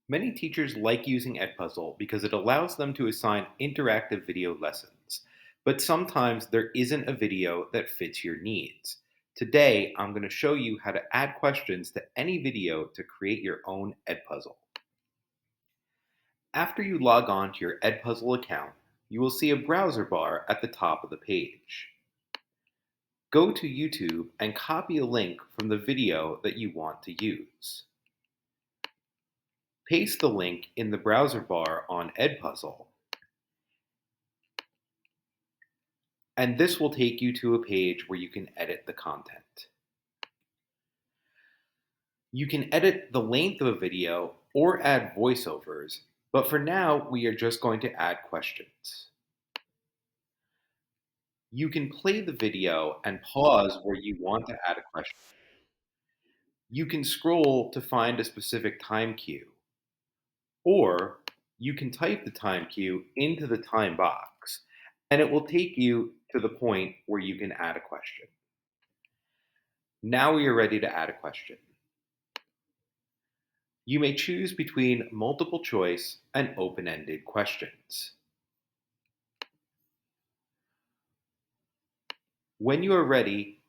Many teachers like using Edpuzzle because it allows them to assign interactive video lessons, but sometimes there isn't a video that fits your needs. Today, I'm going to show you how to add questions to any video to create your own Edpuzzle. After you log on to your Edpuzzle account, you will see a browser bar at the top of the page. Go to YouTube and copy a link from the video that you want to use. Paste the link in the browser bar on Edpuzzle, and this will take you to a page where you can edit the content. You can edit the length of a video or add voiceovers, but for now, we are just going to add questions. You can play the video and pause where you want to add a question. You can scroll to find a specific time cue, or you can type the time cue into the time box, and it will take you to the point where you can add a question. Now we are ready to add a question. You may choose between multiple choice and open-ended questions. When you are ready,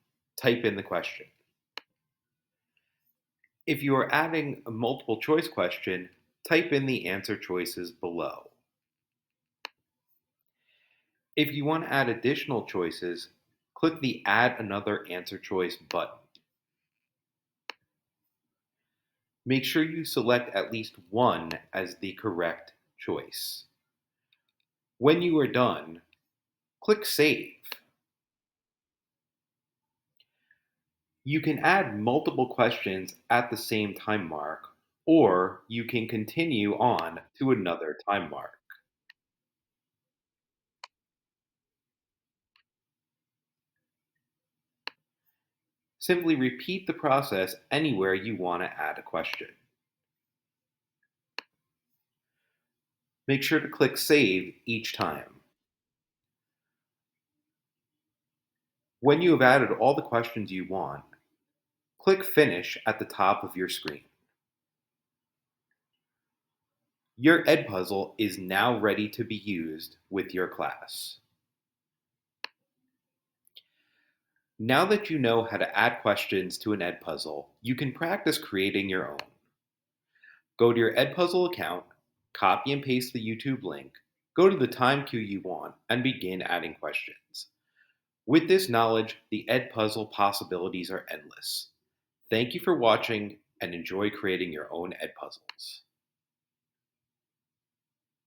type in the question. If you are adding a multiple choice question, type in the answer choices below. If you want to add additional choices, click the Add Another Answer Choice button. Make sure you select at least one as the correct choice. When you are done, click Save. You can add multiple questions at the same time mark, or you can continue on to another time mark. Simply repeat the process anywhere you want to add a question. Make sure to click Save each time. When you have added all the questions you want, click Finish at the top of your screen. Your Edpuzzle is now ready to be used with your class. Now that you know how to add questions to an Edpuzzle, you can practice creating your own. Go to your Edpuzzle account, copy and paste the YouTube link, go to the time cue you want, and begin adding questions. With this knowledge, the Edpuzzle possibilities are endless. Thank you for watching and enjoy creating your own Edpuzzles.